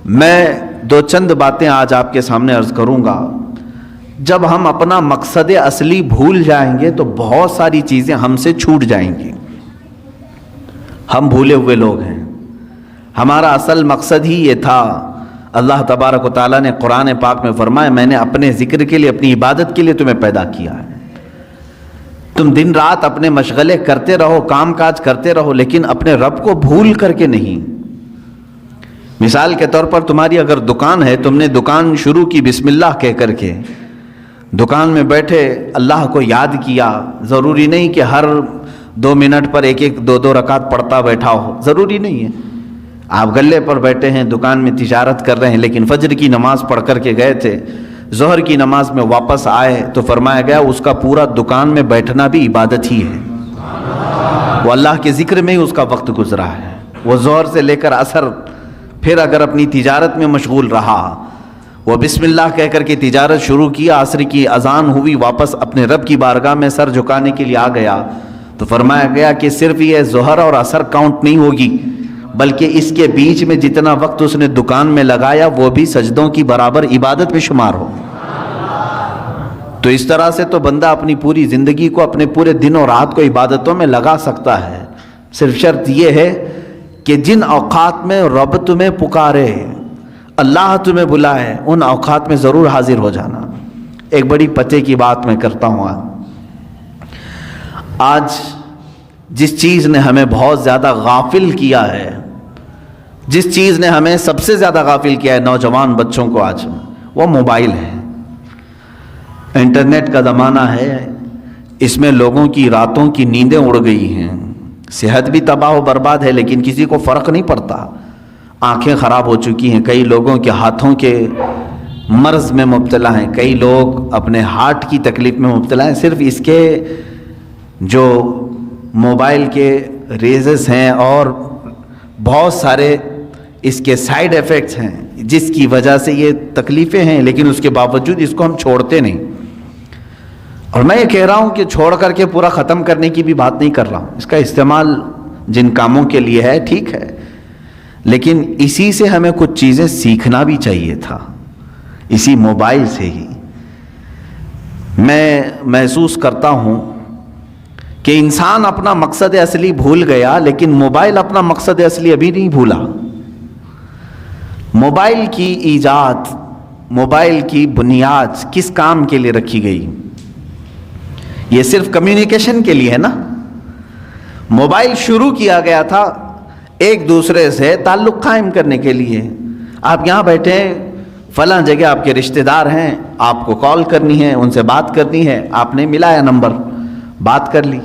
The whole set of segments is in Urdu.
میں دو چند باتیں آج آپ کے سامنے عرض کروں گا. جب ہم اپنا مقصد اصلی بھول جائیں گے تو بہت ساری چیزیں ہم سے چھوٹ جائیں گی. ہم بھولے ہوئے لوگ ہیں. ہمارا اصل مقصد ہی یہ تھا. اللہ تبارک و تعالیٰ نے قرآن پاک میں فرمایا میں نے اپنے ذکر کے لیے، اپنی عبادت کے لیے تمہیں پیدا کیا ہے. تم دن رات اپنے مشغلے کرتے رہو، کام کاج کرتے رہو، لیکن اپنے رب کو بھول کر کے نہیں. مثال کے طور پر تمہاری اگر دکان ہے، تم نے دکان شروع کی بسم اللہ کہہ کر کے، دکان میں بیٹھے اللہ کو یاد کیا. ضروری نہیں کہ ہر 2 منٹ پر ایک 2 رکعت پڑھتا بیٹھا ہو، ضروری نہیں ہے. آپ گلے پر بیٹھے ہیں، دکان میں تجارت کر رہے ہیں، لیکن فجر کی نماز پڑھ کر کے گئے تھے، ظہر کی نماز میں واپس آئے تو فرمایا گیا اس کا پورا دکان میں بیٹھنا بھی عبادت ہی ہے. وہ اللہ کے ذکر میں ہی اس کا وقت گزرا ہے. وہ ظہر سے لے کر عصر پھر اگر اپنی تجارت میں مشغول رہا، وہ بسم اللہ کہہ کر کے تجارت شروع کیا، عصر کی اذان ہوئی، واپس اپنے رب کی بارگاہ میں سر جھکانے کے لیے آ گیا تو فرمایا گیا کہ صرف یہ ظہر اور عصر کاؤنٹ نہیں ہوگی، بلکہ اس کے بیچ میں جتنا وقت اس نے دکان میں لگایا وہ بھی سجدوں کی برابر عبادت میں شمار ہو. تو اس طرح سے تو بندہ اپنی پوری زندگی کو، اپنے پورے دن اور رات کو عبادتوں میں لگا سکتا ہے. صرف شرط یہ ہے کہ جن اوقات میں رب تمہیں پکارے، اللہ تمہیں بلائے، ان اوقات میں ضرور حاضر ہو جانا. ایک بڑی پتے کی بات میں کرتا ہوں. آج جس چیز نے ہمیں بہت زیادہ غافل کیا ہے، جس چیز نے ہمیں سب سے زیادہ غافل کیا ہے نوجوان بچوں کو آج، وہ موبائل ہے. انٹرنیٹ کا زمانہ ہے، اس میں لوگوں کی راتوں کی نیندیں اڑ گئی ہیں. صحت بھی تباہ و برباد ہے، لیکن کسی کو فرق نہیں پڑتا. آنکھیں خراب ہو چکی ہیں، کئی لوگوں کے ہاتھوں کے مرض میں مبتلا ہیں، کئی لوگ اپنے ہارٹ کی تکلیف میں مبتلا ہیں، صرف اس کے جو موبائل کے ریزز ہیں اور بہت سارے اس کے سائیڈ ایفیکٹس ہیں جس کی وجہ سے یہ تکلیفیں ہیں، لیکن اس کے باوجود اس کو ہم چھوڑتے نہیں. اور میں یہ کہہ رہا ہوں کہ چھوڑ کر کے پورا ختم کرنے کی بھی بات نہیں کر رہا ہوں. اس کا استعمال جن کاموں کے لیے ہے ٹھیک ہے، لیکن اسی سے ہمیں کچھ چیزیں سیکھنا بھی چاہیے تھا. اسی موبائل سے ہی میں محسوس کرتا ہوں کہ انسان اپنا مقصد اصلی بھول گیا، لیکن موبائل اپنا مقصد اصلی ابھی نہیں بھولا. موبائل کی ایجاد، موبائل کی بنیاد کس کام کے لیے رکھی گئی؟ یہ صرف کمیونیکیشن کے لیے ہے نا. موبائل شروع کیا گیا تھا ایک دوسرے سے تعلق قائم کرنے کے لیے. آپ یہاں بیٹھے ہیں، فلاں جگہ آپ کے رشتہ دار ہیں، آپ کو کال کرنی ہے، ان سے بات کرنی ہے، آپ نے ملایا نمبر، بات کر لی.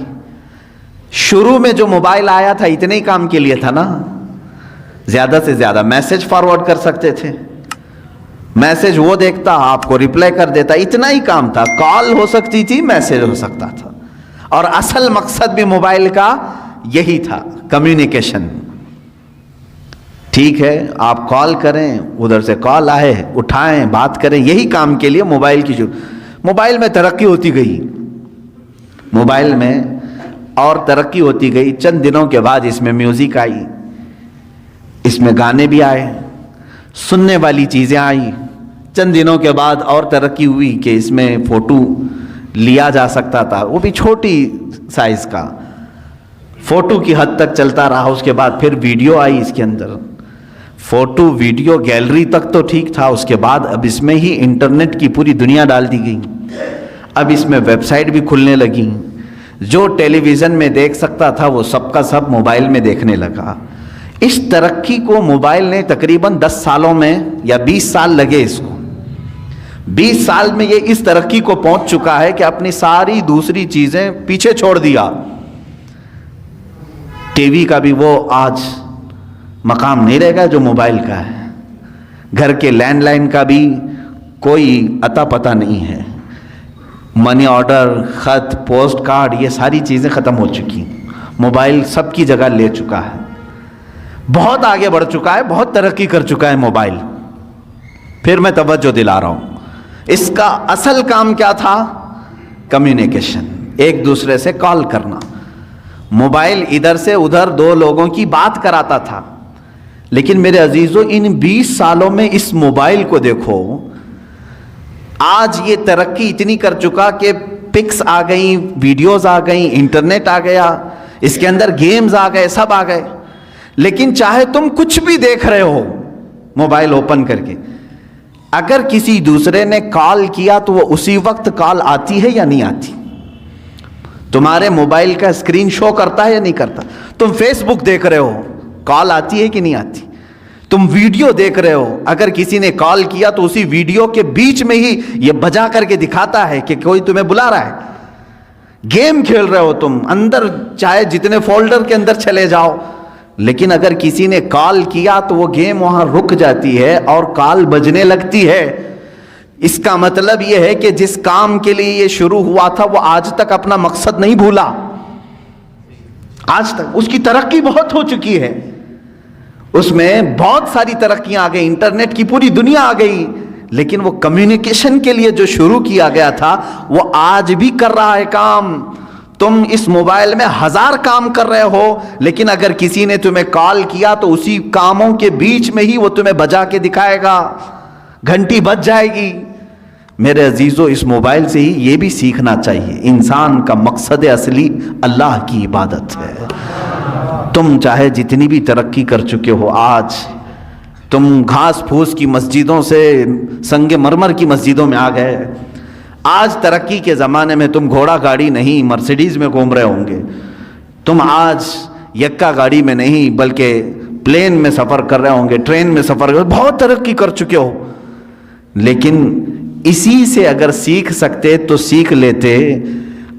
شروع میں جو موبائل آیا تھا اتنے ہی کام کے لیے تھا نا. زیادہ سے زیادہ میسج فارورڈ کر سکتے تھے، میسج وہ دیکھتا، آپ کو ریپلائی کر دیتا، اتنا ہی کام تھا. کال ہو سکتی تھی، میسج ہو سکتا تھا، اور اصل مقصد بھی موبائل کا یہی تھا، کمیونیکیشن. ٹھیک ہے، آپ کال کریں، ادھر سے کال آئے، اٹھائیں، بات کریں، یہی کام کے لیے موبائل کی موبائل میں ترقی ہوتی گئی، موبائل میں اور ترقی ہوتی گئی. چند دنوں کے بعد اس میں میوزک آئی، اس میں گانے بھی آئے، سننے والی چیزیں آئی. چند دنوں کے بعد اور ترقی ہوئی کہ اس میں فوٹو لیا جا سکتا تھا، وہ بھی چھوٹی سائز کا، فوٹو کی حد تک چلتا رہا. اس کے بعد پھر ویڈیو آئی اس کے اندر، فوٹو ویڈیو گیلری تک تو ٹھیک تھا. اس کے بعد اب اس میں ہی انٹرنیٹ کی پوری دنیا ڈال دی گئی. اب اس میں ویب سائٹ بھی کھلنے لگی. جو ٹیلی ویژن میں دیکھ سکتا تھا وہ سب کا سب موبائل میں دیکھنے لگا. اس ترقی کو موبائل نے تقریباً 10 سالوں میں یا 20 سال لگے اس کو. 20 سال میں یہ اس ترقی کو پہنچ چکا ہے کہ اپنی ساری دوسری چیزیں پیچھے چھوڑ دیا. ٹی وی کا بھی وہ آج مقام نہیں رہے گا جو موبائل کا ہے. گھر کے لینڈ لائن کا بھی کوئی اتا پتہ نہیں ہے. منی آرڈر، خط، پوسٹ کارڈ، یہ ساری چیزیں ختم ہو چکی. موبائل سب کی جگہ لے چکا ہے، بہت آگے بڑھ چکا ہے، بہت ترقی کر چکا ہے موبائل. پھر میں توجہ دلا رہا ہوں، اس کا اصل کام کیا تھا؟ کمیونیکیشن، ایک دوسرے سے کال کرنا. موبائل ادھر سے ادھر دو لوگوں کی بات کراتا تھا. لیکن میرے عزیزوں ان 20 سالوں میں اس موبائل کو دیکھو، آج یہ ترقی اتنی کر چکا کہ پکس آ گئیں، ویڈیوز آ گئیں، انٹرنیٹ آ گیا، اس کے اندر گیمز آ گئے، سب آ گئے، لیکن چاہے تم کچھ بھی دیکھ رہے ہو موبائل اوپن کر کے، اگر کسی دوسرے نے کال کیا تو وہ اسی وقت کال آتی ہے یا نہیں آتی؟ تمہارے موبائل کا اسکرین شو کرتا ہے یا نہیں کرتا؟ تم فیس بک دیکھ رہے ہو، کال آتی ہے کہ نہیں آتی؟ تم ویڈیو دیکھ رہے ہو، اگر کسی نے کال کیا تو اسی ویڈیو کے بیچ میں ہی یہ بجا کر کے دکھاتا ہے کہ کوئی تمہیں بلا رہا ہے۔ گیم کھیل رہے ہو تم اندر، چاہے جتنے فولڈر کے اندر چلے جاؤ، لیکن اگر کسی نے کال کیا تو وہ گیم وہاں رک جاتی ہے اور کال بجنے لگتی ہے۔ اس کا مطلب یہ ہے کہ جس کام کے لیے یہ شروع ہوا تھا وہ آج تک اپنا مقصد نہیں بھولا، آج تک اس کی ترقی بہت ہو چکی ہے، اس میں بہت ساری ترقیاں آ گئی، انٹرنیٹ کی پوری دنیا آ گئی، لیکن وہ کمیونیکیشن کے لیے جو شروع کیا گیا تھا وہ آج بھی کر رہا ہے کام۔ تم اس موبائل میں 1000 کام کر رہے ہو، لیکن اگر کسی نے تمہیں کال کیا تو اسی کاموں کے بیچ میں ہی وہ تمہیں بجا کے دکھائے گا، گھنٹی بج جائے گی۔ میرے عزیزو، اس موبائل سے ہی یہ بھی سیکھنا چاہیے، انسان کا مقصد اصلی اللہ کی عبادت ہے۔ تم چاہے جتنی بھی ترقی کر چکے ہو، آج تم گھاس پھوس کی مسجدوں سے سنگ مرمر کی مسجدوں میں آ گئے، آج ترقی کے زمانے میں تم گھوڑا گاڑی نہیں مرسیڈیز میں گھوم رہے ہوں گے، تم آج یکا گاڑی میں نہیں بلکہ پلین میں سفر کر رہے ہوں گے، ٹرین میں سفر کر، بہت ترقی کر چکے ہو۔ لیکن اسی سے اگر سیکھ سکتے تو سیکھ لیتے۔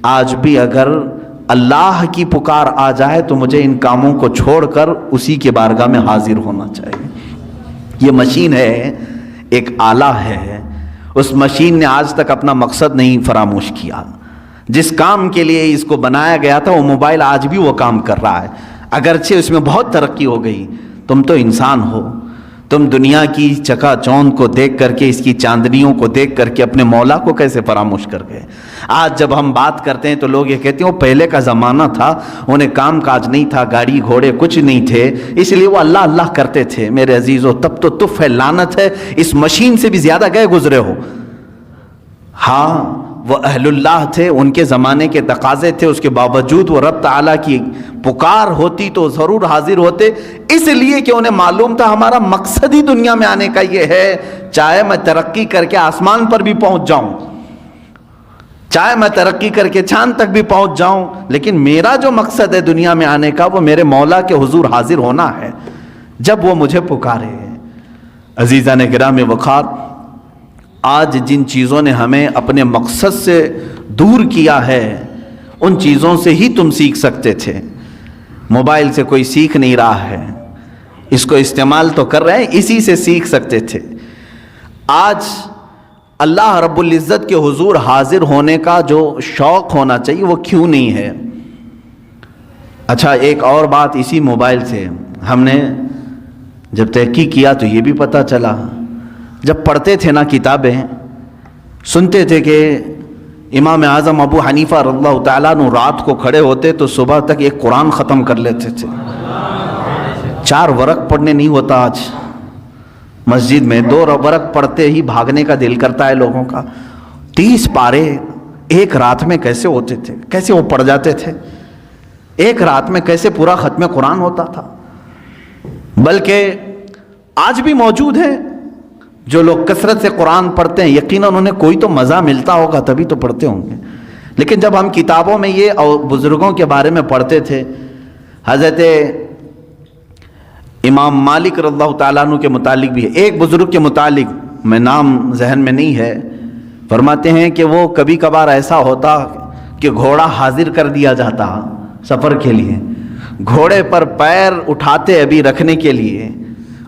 آج بھی اگر اللہ کی پکار آ جائے تو مجھے ان کاموں کو چھوڑ کر اسی کے بارگاہ میں حاضر ہونا چاہیے۔ یہ مشین ہے، ایک آلہ ہے، اس مشین نے آج تک اپنا مقصد نہیں فراموش کیا۔ جس کام کے لیے اس کو بنایا گیا تھا وہ موبائل آج بھی وہ کام کر رہا ہے، اگرچہ اس میں بہت ترقی ہو گئی۔ تم تو انسان ہو، تم دنیا کی چکا چوند کو دیکھ کر کے، اس کی چاندنیوں کو دیکھ کر کے اپنے مولا کو کیسے فراموش کر گئے؟ آج جب ہم بات کرتے ہیں تو لوگ یہ کہتے ہیں وہ پہلے کا زمانہ تھا، انہیں کام کاج نہیں تھا، گاڑی گھوڑے کچھ نہیں تھے، اس لیے وہ اللہ اللہ کرتے تھے۔ میرے عزیزو، تب تو تف ہے، لعنت ہے، اس مشین سے بھی زیادہ گئے گزرے ہو۔ ہاں وہ اہل اللہ تھے، ان کے زمانے کے تقاضے تھے، اس کے باوجود وہ رب تعالیٰ کی پکار ہوتی تو ضرور حاضر ہوتے، اس لیے کہ انہیں معلوم تھا ہمارا مقصد ہی دنیا میں آنے کا یہ ہے، چاہے میں ترقی کر کے آسمان پر بھی پہنچ جاؤں، چاہے میں ترقی کر کے چاند تک بھی پہنچ جاؤں، لیکن میرا جو مقصد ہے دنیا میں آنے کا وہ میرے مولا کے حضور حاضر ہونا ہے جب وہ مجھے پکارے۔ عزیزان گرامی وقار، آج جن چیزوں نے ہمیں اپنے مقصد سے دور کیا ہے ان چیزوں سے ہی تم سیکھ سکتے تھے۔ موبائل سے کوئی سیکھ نہیں رہا ہے، اس کو استعمال تو کر رہے ہیں، اسی سے سیکھ سکتے تھے۔ آج اللہ رب العزت کے حضور حاضر ہونے کا جو شوق ہونا چاہیے وہ کیوں نہیں ہے؟ اچھا، ایک اور بات اسی موبائل سے ہم نے جب تحقیق کیا تو یہ بھی پتہ چلا، جب پڑھتے تھے نا کتابیں، سنتے تھے کہ امام اعظم ابو حنیفہ رضی اللہ تعالیٰ عنہ رات کو کھڑے ہوتے تو صبح تک ایک قرآن ختم کر لیتے تھے۔ 4 ورق پڑھنے نہیں ہوتا آج مسجد میں، 2 ورق پڑھتے ہی بھاگنے کا دل کرتا ہے لوگوں کا۔ 30 پارے ایک رات میں کیسے ہوتے تھے، کیسے وہ پڑھ جاتے تھے، ایک رات میں کیسے پورا ختم قرآن ہوتا تھا؟ بلکہ آج بھی موجود ہے جو لوگ کثرت سے قرآن پڑھتے ہیں، یقیناً انہیں کوئی تو مزہ ملتا ہوگا تبھی تو پڑھتے ہوں گے۔ لیکن جب ہم کتابوں میں یہ اور بزرگوں کے بارے میں پڑھتے تھے، حضرت امام مالک رضی اللہ تعالیٰ عنہ کے متعلق بھی ہے، ایک بزرگ کے متعلق میں نام ذہن میں نہیں ہے، فرماتے ہیں کہ وہ کبھی کبھار ایسا ہوتا کہ گھوڑا حاضر کر دیا جاتا سفر کے لیے، گھوڑے پر پیر اٹھاتے ابھی رکھنے کے لیے،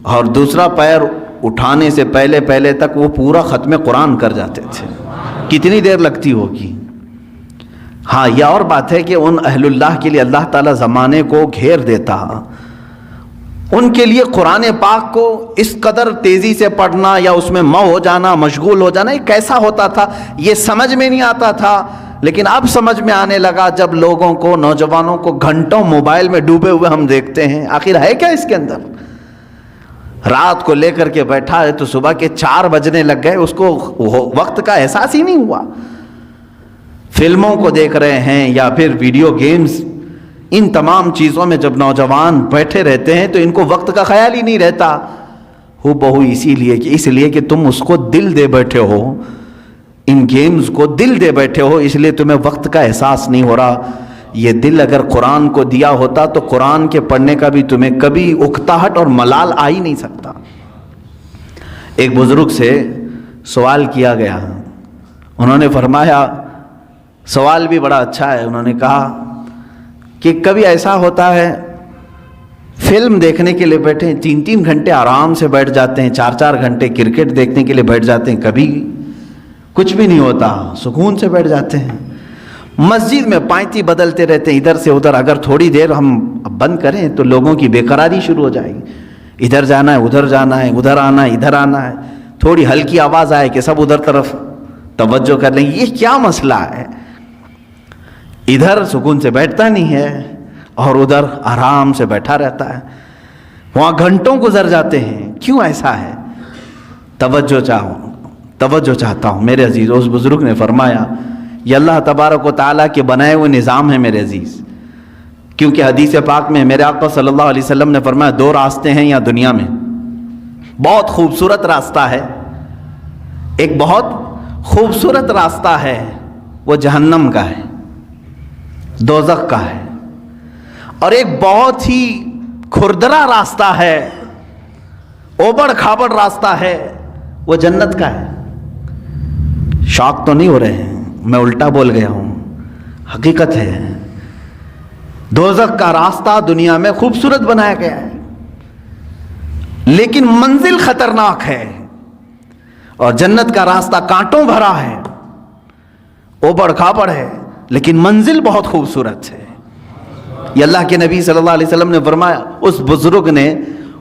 اور دوسرا پیر اٹھانے سے پہلے پہلے تک وہ پورا ختم قرآن کر جاتے تھے۔ کتنی دیر لگتی ہوگی؟ ہاں، یہ اور بات ہے کہ ان اہل اللہ کے لیے اللہ تعالیٰ زمانے کو گھیر دیتا، ان کے لیے قرآن پاک کو اس قدر تیزی سے پڑھنا یا اس میں ہو جانا، مشغول ہو جانا، یہ کیسا ہوتا تھا یہ سمجھ میں نہیں آتا تھا۔ لیکن اب سمجھ میں آنے لگا جب لوگوں کو، نوجوانوں کو گھنٹوں موبائل میں ڈوبے ہوئے ہم دیکھتے ہیں، آخر ہے کیا اس کے اندر؟ رات کو لے کر کے بیٹھا ہے تو صبح کے 4 بجنے لگ گئے، اس کو وقت کا احساس ہی نہیں ہوا۔ فلموں کو دیکھ رہے ہیں یا پھر ویڈیو گیمز، ان تمام چیزوں میں جب نوجوان بیٹھے رہتے ہیں تو ان کو وقت کا خیال ہی نہیں رہتا۔ ہو بہو اس لیے کہ تم اس کو دل دے بیٹھے ہو، ان گیمز کو دل دے بیٹھے ہو، اس لیے تمہیں وقت کا احساس نہیں ہو رہا۔ یہ دل اگر قرآن کو دیا ہوتا تو قرآن کے پڑھنے کا بھی تمہیں کبھی اکتاہٹ اور ملال آ ہی نہیں سکتا۔ ایک بزرگ سے سوال کیا گیا، انہوں نے فرمایا، سوال بھی بڑا اچھا ہے، انہوں نے کہا کہ کبھی ایسا ہوتا ہے فلم دیکھنے کے لیے بیٹھے 3 گھنٹے آرام سے بیٹھ جاتے ہیں، 4 گھنٹے کرکٹ دیکھنے کے لیے بیٹھ جاتے ہیں، کبھی کچھ بھی نہیں ہوتا، سکون سے بیٹھ جاتے ہیں۔ مسجد میں پائتی بدلتے رہتے ہیں ادھر سے ادھر، اگر تھوڑی دیر ہم بند کریں تو لوگوں کی بے قراری شروع ہو جائے گی، ادھر جانا ہے ادھر جانا ہے، ادھر آنا ہے ادھر آنا ہے، تھوڑی ہلکی آواز آئے کہ سب ادھر طرف توجہ کر لیں، یہ کیا مسئلہ ہے؟ ادھر سکون سے بیٹھتا نہیں ہے اور ادھر آرام سے بیٹھا رہتا ہے، وہاں گھنٹوں گزر جاتے ہیں، کیوں ایسا ہے؟ توجہ چاہتا ہوں میرے عزیز۔ اس بزرگ نے فرمایا یہ اللہ تبارک و تعالیٰ کے بنائے ہوئے نظام ہے میرے عزیز، کیونکہ حدیث پاک میں میرے آقا صلی اللہ علیہ وسلم نے فرمایا 2 راستے ہیں یہاں دنیا میں، بہت خوبصورت راستہ ہے، ایک بہت خوبصورت راستہ ہے وہ جہنم کا ہے، دوزخ کا ہے، اور ایک بہت ہی کھردرا راستہ ہے، اوبڑ کھابڑ راستہ ہے، وہ جنت کا ہے۔ شاک تو نہیں ہو رہے ہیں، میں الٹا بول گیا ہوں، حقیقت ہے۔ دوزخ کا راستہ دنیا میں خوبصورت بنایا گیا ہے لیکن منزل خطرناک ہے، اور جنت کا راستہ کانٹوں بھرا ہے، اوبڑ کھابڑ ہے، لیکن منزل بہت خوبصورت ہے۔ یہ اللہ کے نبی صلی اللہ علیہ وسلم نے فرمایا، اس بزرگ نے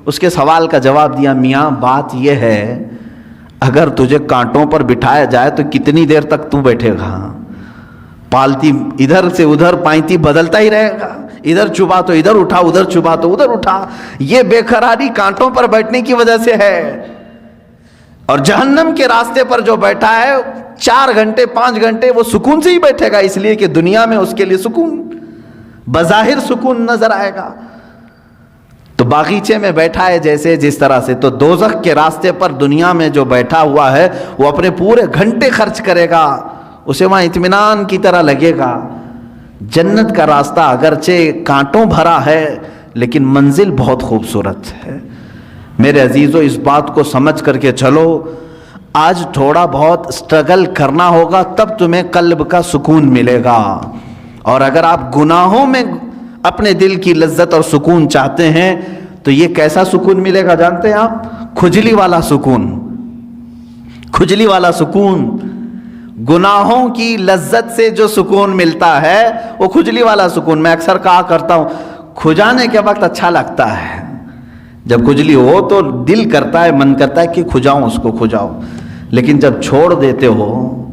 اس کے سوال کا جواب دیا، میاں بات یہ ہے اگر تجھے کانٹوں پر بٹھایا جائے تو کتنی دیر تک تو بیٹھے گا؟ پالتی ادھر سے ادھر پائتی بدلتا ہی رہے گا، ادھر چھپا تو ادھر اٹھا، ادھر چھپا تو ادھر اٹھا، یہ بے قراری کانٹوں پر بیٹھنے کی وجہ سے ہے۔ اور جہنم کے راستے پر جو بیٹھا ہے 4 گھنٹے 5 گھنٹے وہ سکون سے ہی بیٹھے گا، اس لیے کہ دنیا میں اس کے لیے سکون، بظاہر سکون نظر آئے گا، تو باغیچے میں بیٹھا ہے جیسے جس طرح سے، تو دوزخ کے راستے پر دنیا میں جو بیٹھا ہوا ہے وہ اپنے پورے گھنٹے خرچ کرے گا، اسے وہاں اطمینان کی طرح لگے گا۔ جنت کا راستہ اگرچہ کانٹوں بھرا ہے لیکن منزل بہت خوبصورت ہے۔ میرے عزیزو، اس بات کو سمجھ کر کے چلو، آج تھوڑا بہت سٹرگل کرنا ہوگا تب تمہیں قلب کا سکون ملے گا، اور اگر آپ گناہوں میں اپنے دل کی لذت اور سکون چاہتے ہیں تو یہ کیسا سکون ملے گا جانتے ہیں آپ؟ کھجلی والا سکون، کھجلی والا سکون۔ گناہوں کی لذت سے جو سکون ملتا ہے وہ کھجلی والا سکون۔ میں اکثر کہا کرتا ہوں کھجانے کے وقت اچھا لگتا ہے، جب کھجلی ہو تو دل کرتا ہے، من کرتا ہے کہ کھجاؤں، اس کو کھجاؤ، لیکن جب چھوڑ دیتے ہو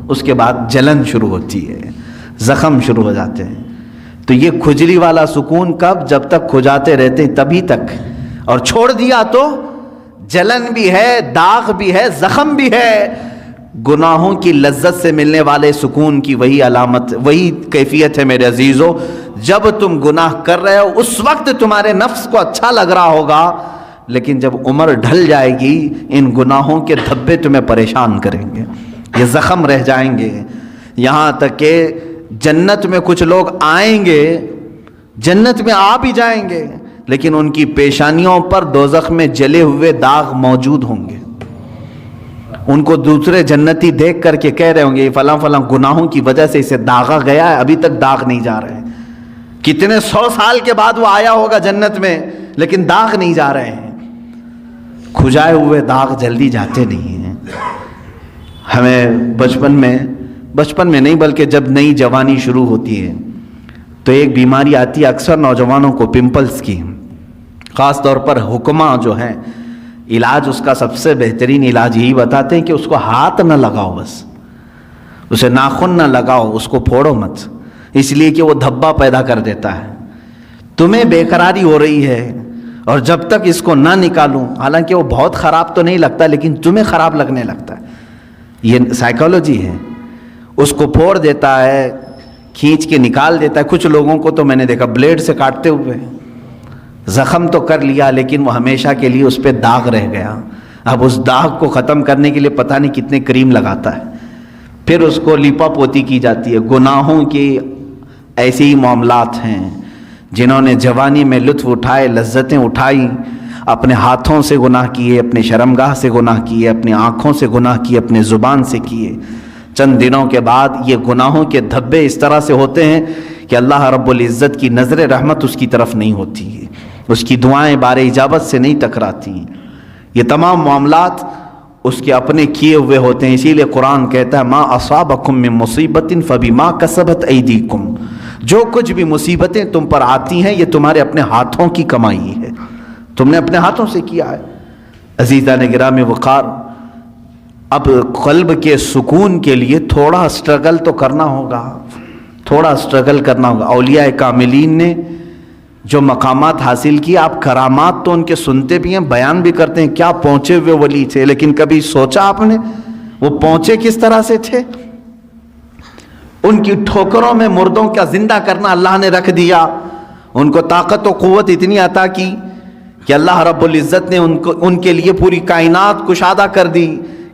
اس کے بعد جلن شروع ہوتی ہے، زخم شروع ہو جاتے ہیں۔ تو یہ کھجلی والا سکون کب؟ جب تک کھجاتے رہتے ہیں تبھی تک، اور چھوڑ دیا تو جلن بھی ہے، داغ بھی ہے، زخم بھی ہے۔ گناہوں کی لذت سے ملنے والے سکون کی وہی علامت، وہی کیفیت ہے میرے عزیزو۔ جب تم گناہ کر رہے ہو اس وقت تمہارے نفس کو اچھا لگ رہا ہوگا، لیکن جب عمر ڈھل جائے گی ان گناہوں کے دھبے تمہیں پریشان کریں گے، یہ زخم رہ جائیں گے۔ یہاں تک کہ جنت میں کچھ لوگ آئیں گے، جنت میں آ بھی جائیں گے، لیکن ان کی پیشانیوں پر دوزخ میں جلے ہوئے داغ موجود ہوں گے۔ ان کو دوسرے جنتی دیکھ کر کے کہہ رہے ہوں گے فلاں فلاں گناہوں کی وجہ سے اسے داغا گیا ہے، ابھی تک داغ نہیں جا رہے ہیں۔ کتنے 100 سال کے بعد وہ آیا ہوگا جنت میں لیکن داغ نہیں جا رہے ہیں۔ کھجائے ہوئے داغ جلدی جاتے نہیں ہیں۔ ہمیں بچپن میں نہیں بلکہ جب نئی جوانی شروع ہوتی ہے تو ایک بیماری آتی ہے اکثر نوجوانوں کو، پمپلز کی، خاص طور پر حکماں جو ہیں، علاج اس کا سب سے بہترین علاج یہی بتاتے ہیں کہ اس کو ہاتھ نہ لگاؤ، بس اسے ناخن نہ لگاؤ، اس کو پھوڑو مت، اس لیے کہ وہ دھبا پیدا کر دیتا ہے۔ تمہیں بے قراری ہو رہی ہے اور جب تک اس کو نہ نکالوں، حالانکہ وہ بہت خراب تو نہیں لگتا لیکن تمہیں خراب لگنے لگتا ہے، یہ سائیکالوجی ہے، اس کو پھوڑ دیتا ہے، کھینچ کے نکال دیتا ہے۔ کچھ لوگوں کو تو میں نے دیکھا بلیڈ سے کاٹتے ہوئے، زخم تو کر لیا لیکن وہ ہمیشہ کے لیے اس پہ داغ رہ گیا۔ اب اس داغ کو ختم کرنے کے لیے پتہ نہیں کتنے کریم لگاتا ہے، پھر اس کو لیپا پوتی کی جاتی ہے۔ گناہوں کے ایسے ہی معاملات ہیں، جنہوں نے جوانی میں لطف اٹھائے، لذتیں اٹھائی، اپنے ہاتھوں سے گناہ کیے، اپنے شرمگاہ سے گناہ کیے، اپنی آنکھوں سے گناہ کیے، اپنے زبان سے کیے، چند دنوں کے بعد یہ گناہوں کے دھبے اس طرح سے ہوتے ہیں کہ اللہ رب العزت کی نظر رحمت اس کی طرف نہیں ہوتی ہے، اس کی دعائیں بار اجابت سے نہیں ٹکراتی ہیں۔ یہ تمام معاملات اس کے اپنے کیے ہوئے ہوتے ہیں، اسی لیے قرآن کہتا ہے ما اصابکم من مصیبت فبما کسبت ایدیکم، جو کچھ بھی مصیبتیں تم پر آتی ہیں یہ تمہارے اپنے ہاتھوں کی کمائی ہے، تم نے اپنے ہاتھوں سے کیا ہے۔ عزیزان گرامی وقار، اب قلب کے سکون کے لیے تھوڑا سٹرگل تو کرنا ہوگا، تھوڑا سٹرگل کرنا ہوگا۔ اولیاء کاملین نے جو مقامات حاصل کیے، آپ کرامات تو ان کے سنتے بھی ہیں، بیان بھی کرتے ہیں، کیا پہنچے ہوئے ولی تھے، لیکن کبھی سوچا آپ نے وہ پہنچے کس طرح سے تھے؟ ان کی ٹھوکروں میں مردوں کا زندہ کرنا اللہ نے رکھ دیا، ان کو طاقت و قوت اتنی عطا کی کہ اللہ رب العزت نے ان کے لیے پوری کائنات کشادہ کر دی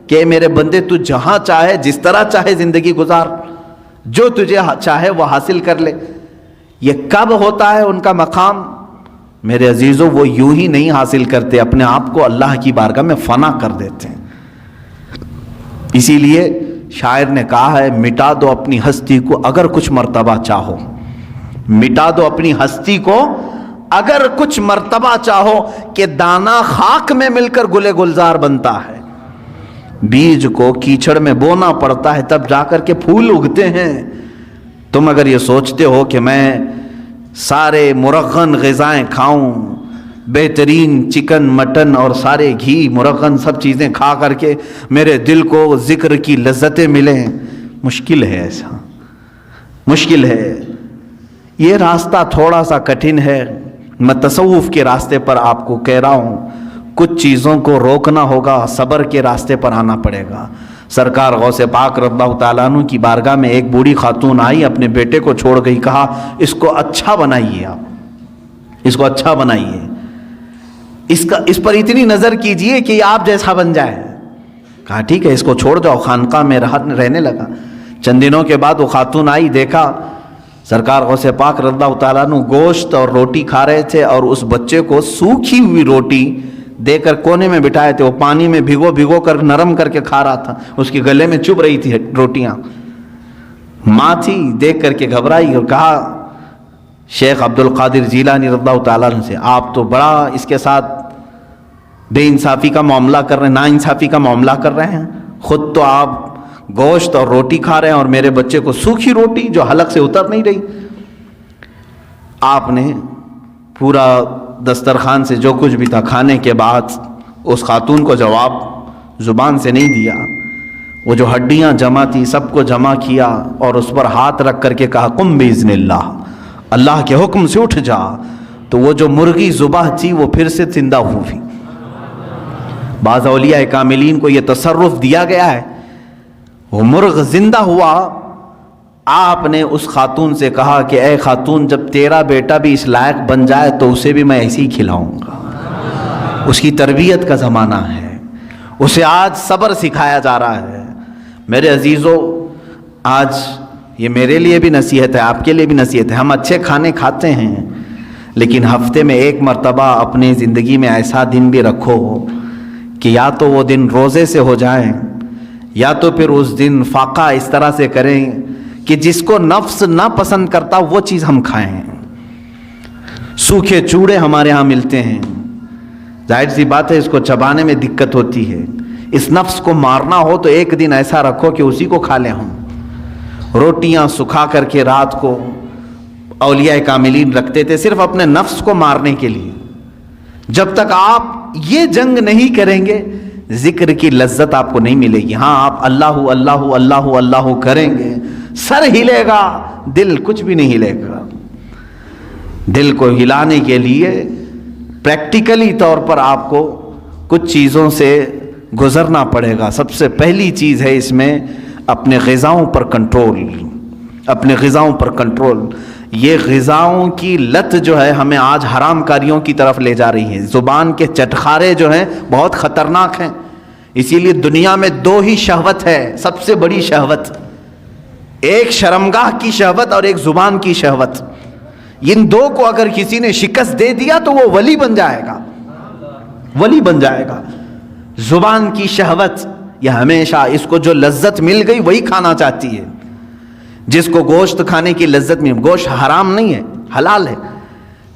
کہ میرے بندے تو جہاں چاہے جس طرح چاہے زندگی گزار، جو تجھے چاہے وہ حاصل کر لے۔ یہ کب ہوتا ہے ان کا مقام؟ میرے عزیزوں، وہ یوں ہی نہیں حاصل کرتے، اپنے آپ کو اللہ کی بارگاہ میں فنا کر دیتے ہیں۔ اسی لیے شاعر نے کہا ہے مٹا دو اپنی ہستی کو اگر کچھ مرتبہ چاہو، مٹا دو اپنی ہستی کو اگر کچھ مرتبہ چاہو، کہ دانا خاک میں مل کر گلے گلزار بنتا ہے۔ بیج کو کیچڑ میں بونا پڑتا ہے تب جا کر کے پھول اگتے ہیں۔ تم اگر یہ سوچتے ہو کہ میں سارے مرغن غذائیں کھاؤں، بہترین چکن مٹن اور سارے گھی مرغن سب چیزیں کھا کر کے میرے دل کو ذکر کی لذتیں ملیں، مشکل ہے، ایسا مشکل ہے۔ یہ راستہ تھوڑا سا کٹھن ہے، میں تصوف کے راستے پر آپ کو کہہ رہا ہوں، کچھ چیزوں کو روکنا ہوگا، صبر کے راستے پر آنا پڑے گا۔ سرکار غوث پاک رضی اللہ تعالیٰ عنہ کی بارگاہ میں ایک بوڑھی خاتون آئی، اپنے بیٹے کو چھوڑ گئی، کہا اس کو اچھا بنائیے، آپ اس کو اچھا بنائیے، اس پر اتنی نظر کیجئے کہ یہ آپ جیسا بن جائے۔ کہا ٹھیک ہے، اس کو چھوڑ جاؤ۔ خانقاہ میں رہنے لگا۔ چند دنوں کے بعد وہ خاتون آئی، دیکھا سرکار غوث پاک رضی اللہ تعالیٰ عنہ گوشت اور روٹی کھا رہے تھے، اور اس بچے کو سوکھی ہوئی روٹی دے کر کونے میں بٹھائے تھے، وہ پانی میں بھگو کر نرم کر کے کھا رہا تھا، اس کے گلے میں چبھ رہی تھی روٹیاں۔ ماں تھی، دیکھ کر کے گھبرائی اور کہا شیخ عبد القادر جیلانی رضی اللہ تعالیٰ عنہ سے، آپ تو بڑا اس کے ساتھ بے انصافی کا معاملہ کر رہے ہیں، نا انصافی کا معاملہ کر رہے ہیں، خود تو آپ گوشت اور روٹی کھا رہے ہیں اور میرے بچے کو سوکھی روٹی جو حلق سے اتر نہیں رہی۔ آپ نے پورا دسترخوان سے جو کچھ بھی تھا کھانے کے بعد اس خاتون کو جواب زبان سے نہیں دیا، وہ جو ہڈیاں جمع تھی سب کو جمع کیا اور اس پر ہاتھ رکھ کر کے کہا قم باذن اللہ، اللہ کے حکم سے اٹھ جا۔ تو وہ جو مرغی ذبح تھی وہ پھر سے زندہ ہوئی۔ بعض اولیاء کاملین کو یہ تصرف دیا گیا ہے، وہ مرغ زندہ ہوا، آپ نے اس خاتون سے کہا کہ اے خاتون، جب تیرا بیٹا بھی اس لائق بن جائے تو اسے بھی میں ایسے ہی کھلاؤں گا۔ اس کی تربیت کا زمانہ ہے، اسے آج صبر سکھایا جا رہا ہے۔ میرے عزیزو، آج یہ میرے لیے بھی نصیحت ہے، آپ کے لیے بھی نصیحت ہے، ہم اچھے کھانے کھاتے ہیں لیکن ہفتے میں ایک مرتبہ اپنی زندگی میں ایسا دن بھی رکھو کہ یا تو وہ دن روزے سے ہو جائیں، یا تو پھر اس دن فاقہ اس طرح سے کریں کہ جس کو نفس نہ پسند کرتا وہ چیز ہم کھائیں۔ سوکھے چوڑے ہمارے ہاں ملتے ہیں، ظاہر سی بات ہے اس کو چبانے میں دقت ہوتی ہے۔ اس نفس کو مارنا ہو تو ایک دن ایسا رکھو کہ اسی کو کھا لیں ہم۔ روٹیاں سکھا کر کے رات کو اولیاء کاملین رکھتے تھے صرف اپنے نفس کو مارنے کے لیے۔ جب تک آپ یہ جنگ نہیں کریں گے ذکر کی لذت آپ کو نہیں ملے گی۔ ہاں آپ اللہ اللہ اللہ اللہ کریں گے، سر ہلے گا، دل کچھ بھی نہیں ہلے گا۔ دل کو ہلانے کے لیے پریکٹیکلی طور پر آپ کو کچھ چیزوں سے گزرنا پڑے گا. سب سے پہلی چیز ہے اس میں اپنے غذاؤں پر کنٹرول. اپنے غذاؤں پر کنٹرول. یہ غذاؤں کی لت جو ہے ہمیں آج حرام کاریوں کی طرف لے جا رہی ہے. زبان کے چٹخارے جو ہیں بہت خطرناک ہیں. اسی لیے دنیا میں دو ہی شہوت ہے, سب سے بڑی شہوت, ایک شرمگاہ کی شہوت اور ایک زبان کی شہوت. ان دو کو اگر کسی نے شکست دے دیا تو وہ ولی بن جائے گا, ولی بن جائے گا. زبان کی شہوت یہ ہمیشہ اس کو جو لذت مل گئی وہی کھانا چاہتی ہے. جس کو گوشت کھانے کی لذت میں, گوشت حرام نہیں ہے, حلال ہے,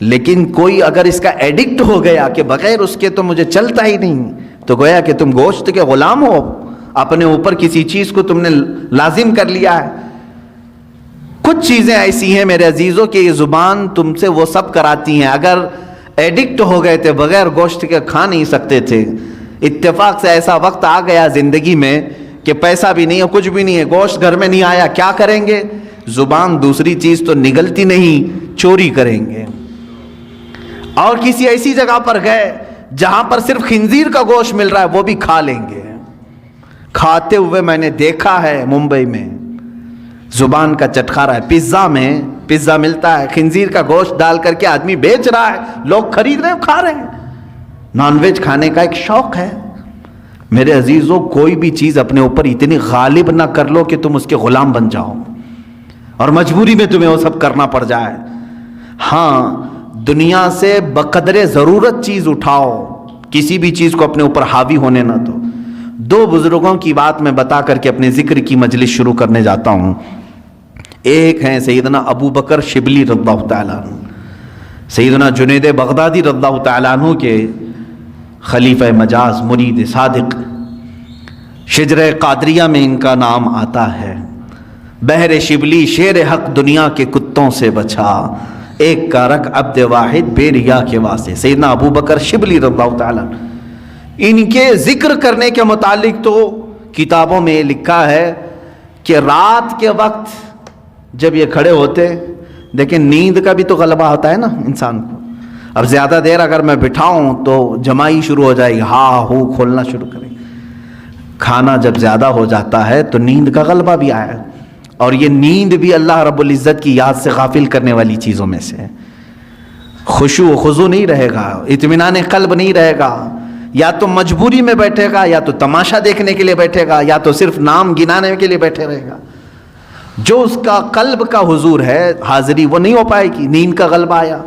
لیکن کوئی اگر اس کا ایڈکٹ ہو گیا کہ بغیر اس کے تو مجھے چلتا ہی نہیں, تو گویا کہ تم گوشت کے غلام ہو, اپنے اوپر کسی چیز کو تم نے لازم کر لیا ہے. کچھ چیزیں ایسی ہیں میرے عزیزوں کہ یہ زبان تم سے وہ سب کراتی ہیں. اگر ایڈکٹ ہو گئے تھے, بغیر گوشت کے کھا نہیں سکتے تھے, اتفاق سے ایسا وقت آ گیا زندگی میں کہ پیسہ بھی نہیں ہے, کچھ بھی نہیں ہے, گوشت گھر میں نہیں آیا, کیا کریں گے؟ زبان دوسری چیز تو نگلتی نہیں, چوری کریں گے. اور کسی ایسی جگہ پر گئے جہاں پر صرف خنزیر کا گوشت مل رہا ہے وہ بھی کھا لیں گے. کھاتے ہوئے میں نے دیکھا ہے ممبئی میں, زبان کا چٹخارا ہے. پیزا میں پیزا ملتا ہے, خنزیر کا گوشت ڈال کر کے آدمی بیچ رہا ہے, لوگ خرید رہے ہیں, کھا رہے ہیں. نان ویج کھانے کا ایک شوق ہے. میرے عزیزوں, کوئی بھی چیز اپنے اوپر اتنی غالب نہ کر لو کہ تم اس کے غلام بن جاؤ اور مجبوری میں تمہیں وہ سب کرنا پڑ جائے. ہاں, دنیا سے بقدر ضرورت چیز اٹھاؤ, کسی بھی چیز کو اپنے اوپر حاوی ہونے نہ دو. دو بزرگوں کی بات میں بتا کر کے اپنے ذکر کی مجلس شروع کرنے جاتا ہوں. ایک ہیں سیدنا ابو بکر شبلی رضی اللہ تعالیٰ عنہ, سیدنا جنید بغدادی رضی اللہ تعالیٰ عنہ کے خلیفہ مجاز, مرید صادق. شجرہ قادریہ میں ان کا نام آتا ہے. بحر شبلی شیر حق دنیا کے کتوں سے بچا, ایک کا رکھ عبد واحد بے ریا کے واسطے. سیدنا ابو بکر شبلی رضی اللہ تعالیٰ عنہ, ان کے ذکر کرنے کے متعلق تو کتابوں میں لکھا ہے کہ رات کے وقت جب یہ کھڑے ہوتے, لیکن نیند کا بھی تو غلبہ ہوتا ہے نا انسان کو. اب زیادہ دیر اگر میں بٹھاؤں تو جمائی شروع ہو جائے گی, ہاں ہو کھولنا شروع کرے. کھانا جب زیادہ ہو جاتا ہے تو نیند کا غلبہ بھی آیا, اور یہ نیند بھی اللہ رب العزت کی یاد سے غافل کرنے والی چیزوں میں سے ہے. خشوع و خضوع نہیں رہے گا, اطمینان قلب نہیں رہے گا. یا تو مجبوری میں بیٹھے گا, یا تو تماشا دیکھنے کے لیے بیٹھے گا, یا تو صرف نام گنانے کے لیے بیٹھے رہے گا. جو اس کا قلب کا حضور ہے, حاضری, وہ نہیں ہو پائے گی. نیند کا غلبہ آیا.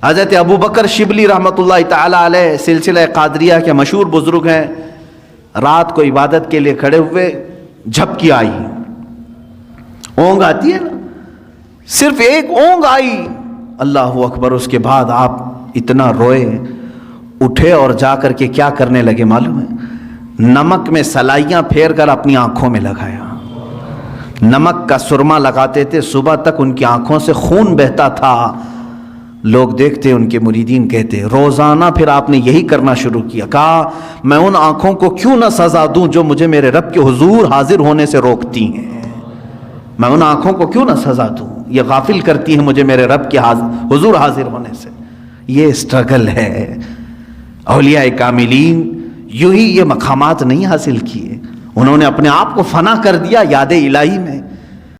حضرت ابو بکر شبلی رحمۃ اللہ تعالی علیہ سلسلہ قادریہ کے مشہور بزرگ ہیں. رات کو عبادت کے لیے کھڑے ہوئے, جھپکی آئی, اونگ آتی ہے نا, صرف ایک اونگ آئی, اللہ اکبر. اس کے بعد آپ اتنا روئے, اٹھے اور جا کر کے کیا کرنے لگے معلوم ہے؟ نمک میں سلائیاں پھیر کر اپنی آنکھوں میں لگایا. نمک کا سرما لگاتے تھے, صبح تک ان کی آنکھوں سے خون بہتا تھا. لوگ دیکھتے, ان کے مریدین کہتے, روزانہ پھر آپ نے یہی کرنا شروع کیا. کہا میں ان آنکھوں کو کیوں نہ سزا دوں جو مجھے میرے رب کے حضور حاضر ہونے سے روکتی ہیں. میں ان آنکھوں کو کیوں نہ سزا دوں, یہ غافل کرتی ہیں مجھے میرے رب کے حضور حاضر ہونے سے. یہ اسٹرگل ہے. اولیاء کاملین یوں ہی یہ مقامات نہیں حاصل کیے, انہوں نے اپنے آپ کو فنا کر دیا یاد الہی میں.